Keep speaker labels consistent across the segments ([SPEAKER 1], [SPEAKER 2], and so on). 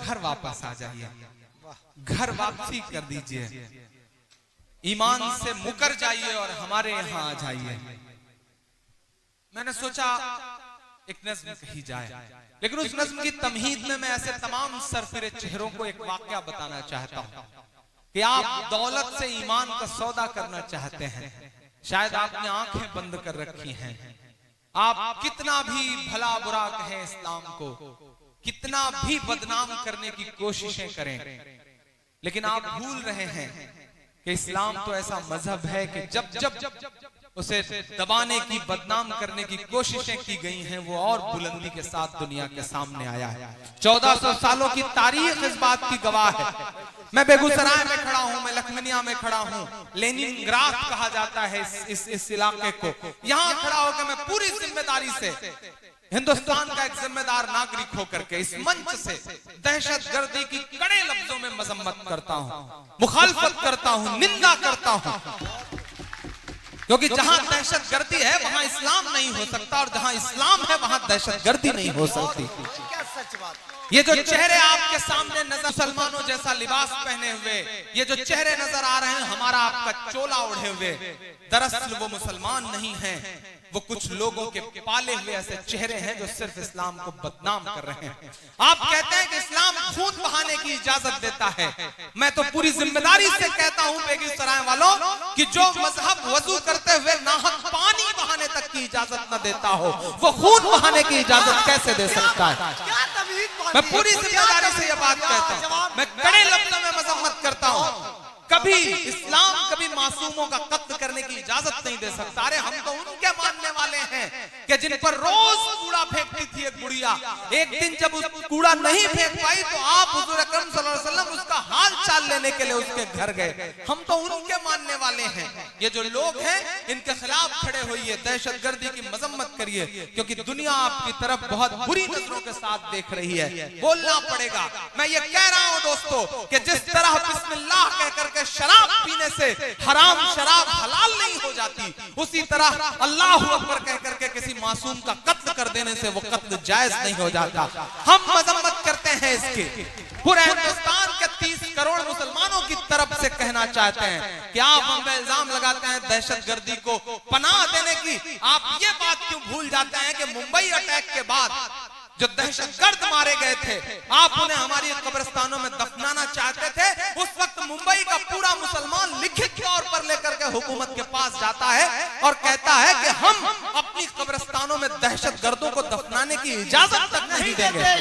[SPEAKER 1] घर वापस आ जाइए, घर वापसी कर दीजिए, ईमान से मुकर जाइए और हमारे यहाँ आ जाइए। मैंने सोचा एक नज्म कही जाए, लेकिन उस नज्म की तमहीद में मैं ऐसे तमाम सरफिरे चेहरों को एक वाकया बताना चाहता हूं कि आप दौलत से ईमान का सौदा करना चाहते हैं, शायद आपने आंखें बंद कर रखी हैं, आप कितना भी भला बुरा कहें इस्लाम को, कितना भी बदनाम करने की कोशिशें करें, लेकिन आप भूल रहे हैं कि इस्लाम तो ऐसा मजहब है कि जब जब उसे दबाने की, बदनाम करने की कोशिशें की गई हैं, वो और बुलंदी के साथ दुनिया के सामने आया है। 1400 सालों की तारीख इस बात की गवाह है। मैं बेगूसराय में खड़ा हूं, मैं लखमीनिया में खड़ा हूं, लेनिनग्राद कहा जाता है इस इलाके को। यहां खड़ा होकर मैं पूरी जिम्मेदारी से हिंदुस्तान का एक जिम्मेदार नागरिक होकर के इस मंच से दहशतगर्दी की कड़े लफ्जों में मजम्मत करता हूं, मुखालफत करता हूं, निंदा करता हूं, क्योंकि जहां दहशतगर्दी है वहां इस्लाम नहीं हो सकता, और जहां इस्लाम है वहां दहशतगर्दी नहीं हो सकती।
[SPEAKER 2] क्या सच बात।
[SPEAKER 1] ये जो चेहरे आपके सामने नजर, मुसलमानों जैसा लिबास पहने हुए ये जो चेहरे नजर आ रहे हैं, हमारा आपका चोला ओढ़े हुए, दरअसल वो मुसलमान नहीं हैं, वो कुछ लोगों के पाले हुए ऐसे चेहरे हैं जो सिर्फ इस्लाम को बदनाम कर रहे हैं। आप कहते हैं कि इस्लाम खून बहाने की इजाजत देता है, मैं तो पूरी जिम्मेदारी से कहता हूं बेगूसराय वालों कि जो मजहब वजू करते हुए नाहक पानी बहाने तक की इजाजत न देता हो, वो खून बहाने की इजाजत कैसे दे सकता है। मैं पूरी जिम्मेदारी से यह बात कहता हूं, मैं कड़े लफ्जों में मजम्मत करता हूं। कभी इस्लाम कभी मासूमों का कत्ल करने की इजाजत नहीं दे सकता। अरे हम तो उनके मानने वाले हैं कि जिन पर रोज कूड़ा फेंकती थी एक बुढ़िया, एक दिन जब उस कूड़ा नहीं फेंक पाई तो आप हुजूर अकरम सल्लल्लाहु अलैहि वसल्लम उसका हाल चाल लेने के लिए उसके घर गए। हम तो उनके मानने वाले हैं। ये जो लोग हैं इनके खिलाफ खड़े होइए, दहशतगर्दी की मजम्मत करिए, क्योंकि दुनिया आपकी तरफ बहुत बुरी नजरों के साथ देख रही है। बोलना पड़ेगा। मैं ये कह रहा हूं दोस्तों कि जिस तरह बिस्मिल्लाह कहकर शराब पीने से हराम शराब हलाल नहीं हो जाती, उसी तरह अल्लाहु अकबर कह करके किसी मासूम का कत्ल कर देने से वो कत्ल जायज नहीं हो जाता। हम मजम्मत करते हैं इसके। पूरे हिंदुस्तान के 30 करोड़ मुसलमानों की तरफ से कहना चाहते हैं कि आप हम पे इल्जाम लगाते हैं दहशतगर्दी को पनाह देने की। आप ये बात क्यों भूल जाते हैं कि मुंबई अटैक के बाद जो दहशतगर्द मारे गए थे, आप उन्हें हमारी कब्रिस्तानों में दफनाना चाहते थे। उस वक्त मुंबई का पूरा मुसलमान लिखित तौर पर लेकर के हुकूमत के पास जाता है और कहता है कि हम अपनी कब्रिस्तानों में दहशतगर्दों को दफनाने की इजाजत तक नहीं देंगे।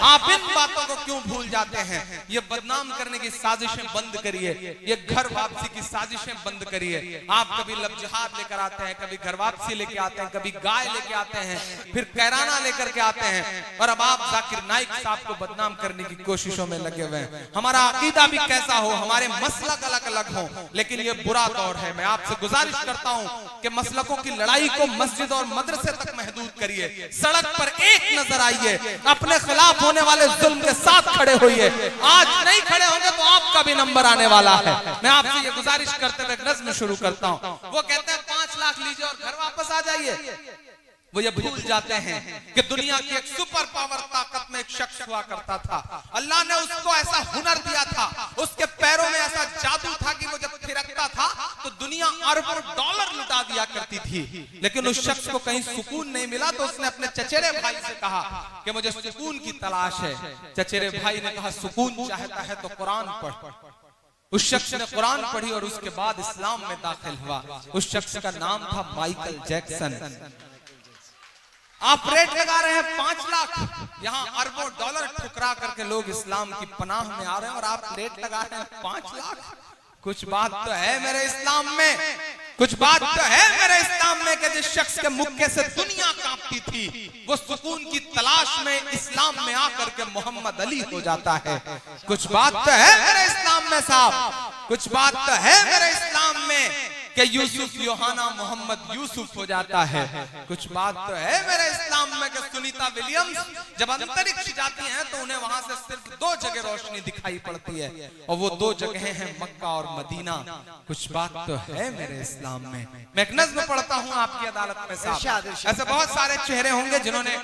[SPEAKER 1] आप इन बातों को क्यों भूल जाते हैं। ये बदनाम करने की साजिशें बंद करिए, ये घर वापसी की साजिशें बंद करिए। आप कभी लब जिहाद लेकर आते हैं, कभी घर वापसी लेके आते हैं, कभी गाय लेके आते हैं, फिर कैराना लेकर के आते हैं, और अब आप जाकिर नाइक साहब को बदनाम करने की कोशिशों में लगे हुए हैं। हमारा अकीदा भी कैसा हो, हमारे मसलक अलग अलग हो, लेकिन ये बुरा दौर है। मैं आपसे गुजारिश करता हूं कि मसलकों की लड़ाई को मस्जिद और मदरसे तक महदूद करिए। सड़क पर एक नजर आइए, अपने खिलाफ होने वाले जुल्म के साथ खड़े होइए। आज नहीं खड़े होंगे तो आपका भी नंबर आने वाला है। मैं आपसे ये गुजारिश करते हुए नज्म शुरू करता हूं। वो कहते हैं 5 लाख लीजिए और घर वापस आ जाइए। वो ये भूल जाते हैं कि दुनिया की एक सुपर पावर ताकत में एक शख्स हुआ करता था। अल्लाह ने उसको ऐसा हुनर दिया था, उसके पैरों में ऐसा जादू था कि वो जब थिरकता था तो दुनिया अरबों डॉलर लुटा दिया करती थी। लेकिन उस शख्स को कहीं सुकून नहीं मिला तो उसने अपने चचेरे भाई से कहा कि मुझे सुकून की तलाश है। चचेरे भाई ने कहा सुकून चाहता है तो कुरान पढ़। उस शख्स ने कुरान पढ़ी और उसके बाद इस्लाम में दाखिल हुआ। उस शख्स का नाम था माइकल जैक्सन। आप रेट लगा रहे हैं 5 लाख, यहाँ अरबों डॉलर ठुकरा करके लोग इस्लाम की पनाह में आ रहे हैं और आप रेट लगा रहे हैं 5 लाख। कुछ बात तो है मेरे इस्लाम में, कुछ बात तो है मेरे इस्लाम में कि जिस शख्स के मुक्के से दुनिया कांपती थी वो सुकून की तलाश में इस्लाम में आकर के मोहम्मद अली हो जाता है। कुछ बात तो है मेरे इस्लाम में साहब, कुछ बात तो है मेरे इस्लाम में कि यूसुफ योहाना मोहम्मद यूसुफ हो जाता है। कुछ बात तो है मेरे इस्लाम में कि सुनीता विलियम्स जब अंतरिक्ष जाती हैं तो उन्हें वहां से सिर्फ 2 जगह रोशनी दिखाई पड़ती है और वो 2 जगहें हैं मक्का और मदीना। कुछ बात तो है मेरे इस्लाम में। मैं एक नज़्म पढ़ता हूँ आपकी अदालत में साहब। ऐसे बहुत सारे चेहरे होंगे जिन्होंने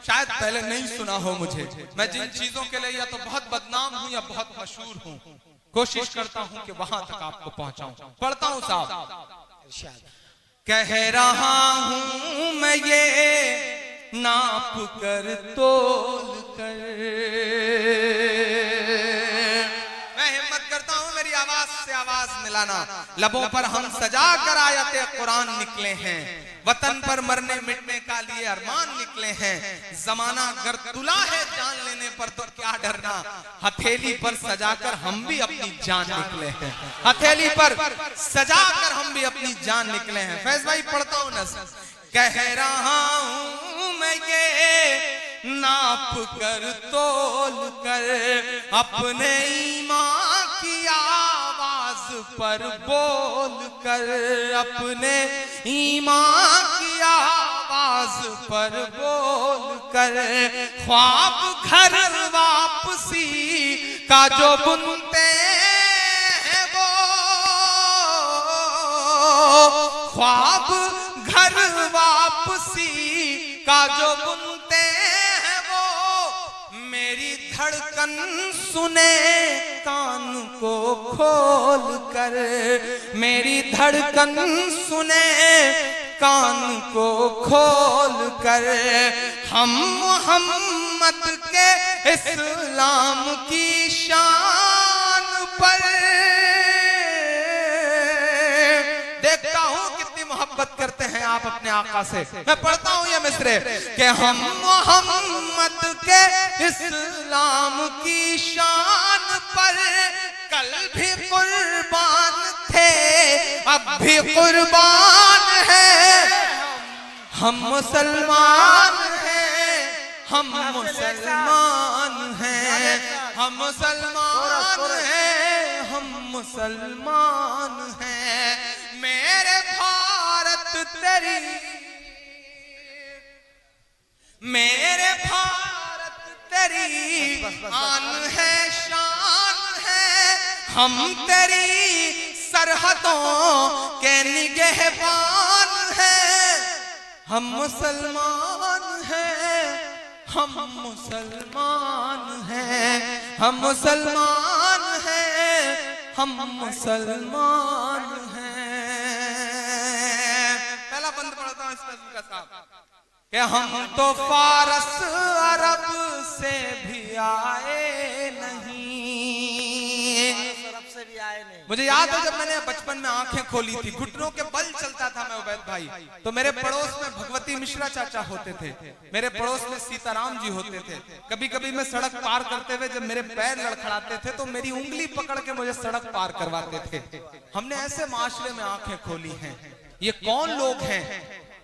[SPEAKER 1] शायद पहले नहीं सुना हो मुझे। मैं जिन चीजों के लिए या तो बहुत बदनाम हूँ या बहुत मशहूर हूँ, कोशिश करता हूँ कि वहां तक आपको पहुंचाऊं। पढ़ता हूँ साहब। कह रहा हूँ मैं ये नाप कर तोल कर, मैं हिम्मत करता हूँ मेरी आवाज से आवाज मिलाना। लबों पर हम सजा कर आयते कुरान निकले हैं, वतन पर मरने मिटने का लिए अरमान निकले हैं। जमाना अगर तुला है जान लेने पर तो क्या डरना, हथेली पर सजाकर हम भी अपनी जान निकले हैं। हथेली पर सजाकर हम भी अपनी जान निकले हैं। फैज भाई पढ़ता हूँ नज़्म। कह रहा हूँ मैं ये नाप कर तोल कर, अपने ईमान की आवाज पर बोल कर, अपने ईमान की आवाज पर बोल कर, ख्वाब घर वापसी का जो बुनते हैं वो, ख्वाब घर वापसी का जो बुनते हैं वो, मेरी धड़कन सुने कान को खोल कर, मेरी धड़कन सुने कान को खोल कर। हम मोहम्मद के इस्लाम की शान पर, देखता हूँ कितनी मोहब्बत करते हैं आप अपने आका से। मैं पढ़ता हूँ ये मिसरे कि हम मोहम्मद के इस्लाम की शान पर कल भी कुर्बान थे, अब भी कुर्बान है। हम मुसलमान हैं, हम मुसलमान हैं, हम मुसलमान हैं, हम मुसलमान हैं। मेरे भारत तेरी, मेरे भारत तेरी आन है शान है, हम तेरी सरहदों के निगहबान हैं। हम मुसलमान हैं, हम मुसलमान हैं, हम मुसलमान हैं, हम मुसलमान हैं। पहला बंद पढ़ता हूँ इस नज़्म का साहब कि हम तो फारस अरब से भी आए नहीं, मुझे याद है जब मैंने बचपन में आंखें खोली थी, घुटनों के बल चलता था मैं उबैद भाई, तो मेरे पड़ोस में भगवती मिश्रा चाचा होते थे, मेरे पड़ोस में सीताराम जी होते थे। कभी कभी मैं सड़क पार करते हुए जब मेरे पैर लड़खड़ाते थे तो मेरी उंगली पकड़ के मुझे सड़क पार करवाते थे। हमने ऐसे माशरे में आंखें खोली हैं। ये कौन लोग हैं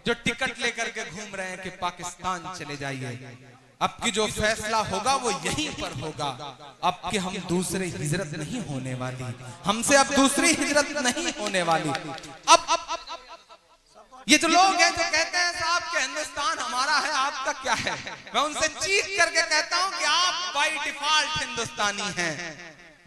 [SPEAKER 1] जो टिकट लेकर के घूम रहे हैं कि पाकिस्तान चले जाइए। अब की जो फैसला होगा वो यहीं पर होगा। अब कि हम दूसरी हिजरत नहीं होने वाली, हमसे अब दूसरी हिजरत नहीं होने वाली। अब ये जो लोग हैं जो कहते हैं साहब कि हिंदुस्तान हमारा है, आपका क्या है, मैं उनसे चीख करके कहता हूं कि आप बाय डिफॉल्ट हिंदुस्तानी हैं।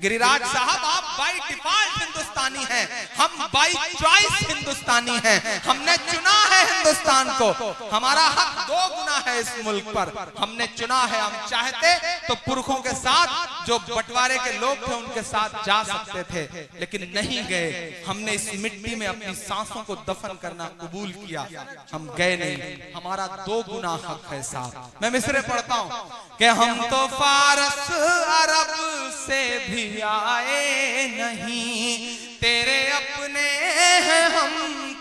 [SPEAKER 1] गिरिराज साहब आप बाय डिफॉल्ट हिंदुस्तानी हैं, हम बाय चॉइस हिंदुस्तानी हैं। हमने चुना है हिंदुस्तान को, हमारा हक 2 गुना है इस मुल्क पर। हमने चुना है, हम चाहते तो पुरखों के साथ जो बंटवारे के लोग थे उनके साथ जा सकते थे, लेकिन नहीं गए। हमने इस मिट्टी में अपनी सांसों को दफन करना कबूल किया, हम गए नहीं। हमारा 2 गुना हक है साहब। मैं मिसरे पढ़ता हूं कि हम तो फारस अरब से भी आए नहीं, तेरे अपने हैं हम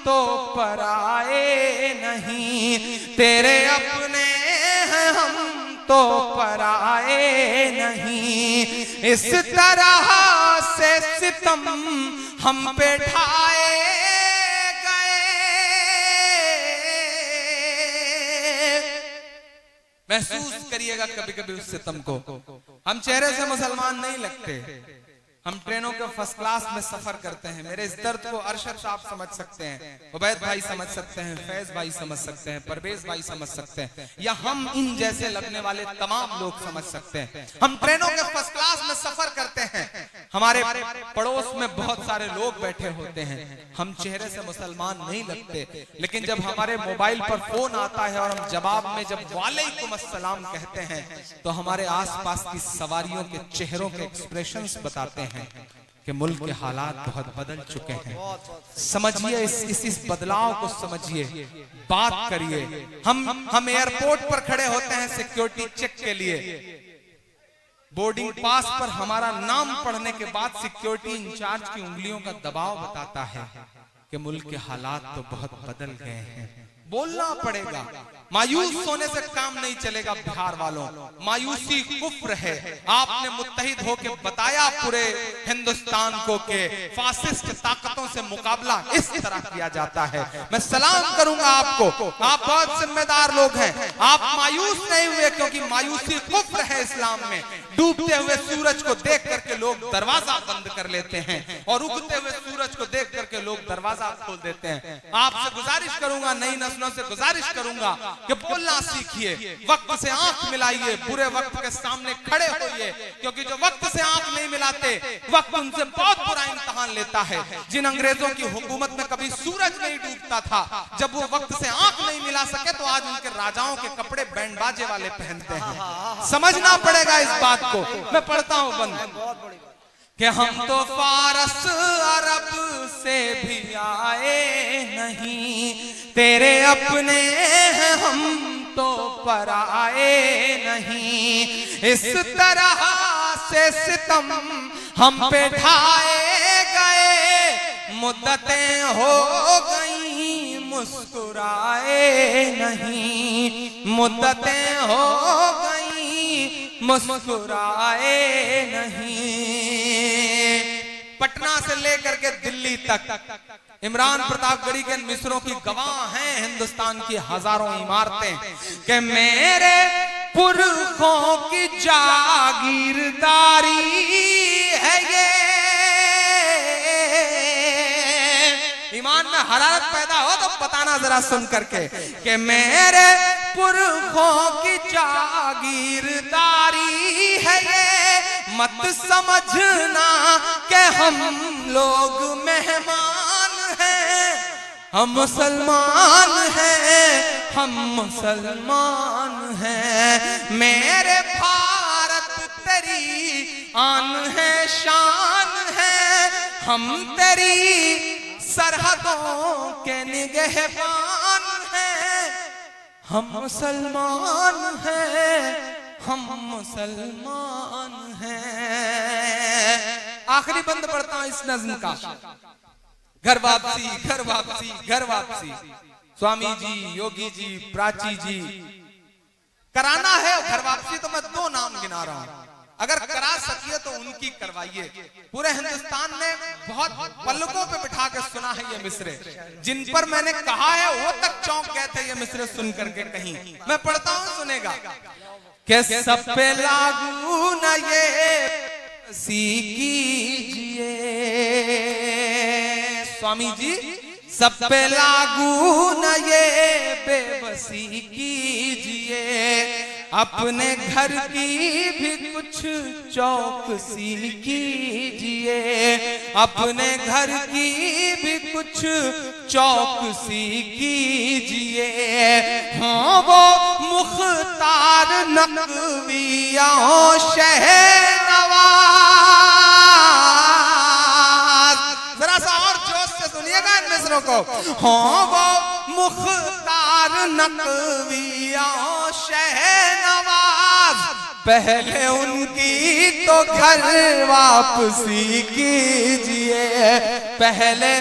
[SPEAKER 1] तो पराए नहीं, तेरे अपने हैं हम तो पराए नहीं। इस तरह से सितम हम पे ढाए गए। महसूस करिएगा कभी कभी उस सितम को। हम चेहरे से मुसलमान नहीं लगते, हम ट्रेनों के फर्स्ट क्लास में सफर करते हैं। मेरे इस दर्द को अरशद साहब समझ सकते हैं, उबैद भाई समझ सकते हैं, फैज भाई समझ सकते हैं, परवेज भाई समझ सकते हैं, या हम इन जैसे लगने वाले तमाम लोग समझ सकते हैं। हम ट्रेनों के फर्स्ट क्लास में सफर करते हैं, हमारे पड़ोस में बहुत सारे लोग बैठे होते हैं, हम चेहरे से मुसलमान नहीं लगते, लेकिन जब हमारे मोबाइल पर फोन आता है और हम जवाब में जब वालेकुम अस्सलाम कहते हैं तो हमारे आसपास की सवारियों के चेहरों के एक्सप्रेशंस बताते हैं कि मुल्क के हालात बहुत बदल चुके हैं। समझिए इस बदलाव को समझिए, बात करिए। हम एयरपोर्ट पर खड़े होते हैं सिक्योरिटी चेक के लिए, बोर्डिंग पास पर हमारा नाम पढ़ने के बाद सिक्योरिटी इंचार्ज की उंगलियों का दबाव बताता है कि मुल्क के हालात तो बहुत बदल गए हैं। बोलना पड़ेगा, मायूस होने से काम नहीं चलेगा। बिहार वालों, मायूसी कुफ्र है। आपने मुत्तहिद होके बताया पूरे हिंदुस्तान को कि फासिस्ट ताकतों से मुकाबला इस तरह किया जाता है। मैं सलाम करूंगा आपको, आप बहुत जिम्मेदार लोग हैं। आप मायूस नहीं हुए, क्योंकि मायूसी कुफ्र है इस्लाम में। डूबते हुए सूरज को देख करके लोग दरवाजा बंद कर लेते हैं और उगते हुए सूरज को देख करके लोग दरवाजा खोल देते हैं। आपसे गुजारिश करूंगा, नई नस्लों से गुजारिश करूंगा कि बोलना सीखिए, वक्त से आंख मिलाइए, बुरे वक्त के सामने खड़े होइए, क्योंकि जो वक्त से आंख नहीं मिलाते वक्त उनसे बहुत बुरा इम्तिहान लेता है। जिन अंग्रेजों की हुकूमत में कभी सूरज नहीं डूबता था, जब वो वक्त से आंख नहीं मिला सके तो आज उनके राजाओं के कपड़े बैंड बाजे वाले पहनते हैं। समझना पड़ेगा इस बात को। मैं पढ़ता हूं बंद कि हम तो फारस अरब से भी आए नहीं, तेरे अपने हैं हम तो पराए नहीं। इस तरह से सितम हम पे ढाए गए, मुद्दतें हो गई मुस्कुराए नहीं, मुद्दतें हो गई मुस्कुराए नहीं। पटना से लेकर के दिल्ली तक इमरान प्रतापगढ़ी के मिस्रों की गवाह हैं हिंदुस्तान की हजारों इमारतें कि मेरे पुरखों की जागीरदारी है ये। ईमान में हरारत पैदा हो तो बताना जरा सुन करके कि मेरे पुरखों की जागीरदारी है ये, मत समझना कि हम लोग मेहमान हैं, हम मुसलमान हैं, हम मुसलमान हैं। मेरे भारत तेरी आन है शान है, हम तेरी सरहदों के निगहबान हैं, हम मुसलमान हैं, हम मुसलमान हैं। आखिरी बंद पढ़ता हूं इस नज्म का। घर वापसी, घर वापसी, घर वापसी। स्वामी जी, योगी जी, प्राची जी, कराना है घर वापसी तो मैं दो नाम गिना रहा हूं। अगर करा सकिए तो उनकी करवाइए। पूरे हिंदुस्तान ने बहुत पलकों पे बिठा के सुना है ये मिसरे, जिन पर मैंने कहा है वो तक चौंक गए थे ये मिसरे सुन करके। कहीं मैं पढ़ता हूं, सुनेगा कि सब पे लागू न ये कीजिए, स्वामी जी सब पे लागू न ये बेबसी कीजिए, अपने घर की भी कुछ चौकसी कीजिए, अपने घर की भी कुछ चौकसी कीजिए। हाँ वो मुख्तार नकविया शहनवाज, जरा सा और जोश से सुनिएगा इन मिसरों को। हाँ वो मुख्तार नकविया शहनवाज, पहले उनकी तो घर वापसी कीजिए, पहले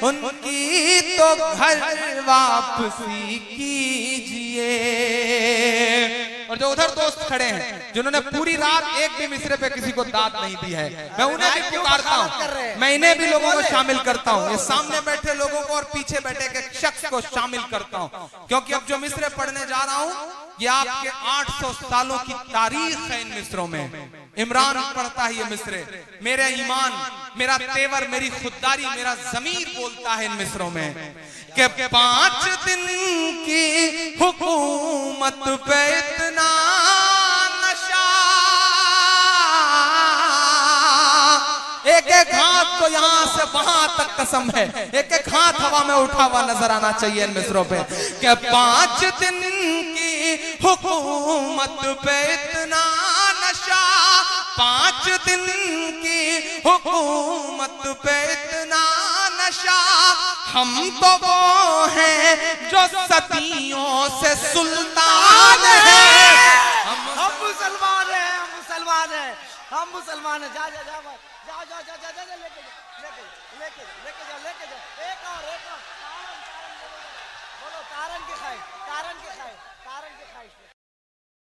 [SPEAKER 1] उनकी तो घर वापसी कीजिए। और जो उधर दोस्त खड़े हैं जिन्होंने पूरी रात एक भी मिसरे पे किसी को दाद नहीं दी है, मैं उन्हें भी पुकारता हूँ, मैं इन्हें भी लोगों को शामिल करता हूँ, ये सामने बैठे लोगों को और पीछे बैठे एक शख्स को शामिल करता हूँ, क्योंकि अब जो मिसरे पढ़ने जा रहा हूँ ये आपके 800 सालों की तारीख है इन मिसरों में। इमरान पढ़ता है ये मिसरे, मेरा ईमान, मेरा तेवर, मेरी खुददारी, मेरा ज़मीर बोलता है इन मिसरों में कि 5 दिन की हुकूमत पे इतना नशा, एक एक हाथ तो यहाँ से वहां तक कसम है, एक एक हाथ हवा में उठा हुआ नजर आना चाहिए इन मिसरों पे कि 5 दिन की हुकूमत पे इतना नशा, 5 दिन की हुकूमत पे इतना नशा, हम तो वो हैं जो सदियों से सुल्तान हैं।
[SPEAKER 2] हम मुसलमान हैं, हम मुसलमान हैं, हम मुसलमान हैं। जा जा जा जा जा जा जा जा लेके जा एक और बोलो तारन के खाए, तारन के खाए, तारन के खाए।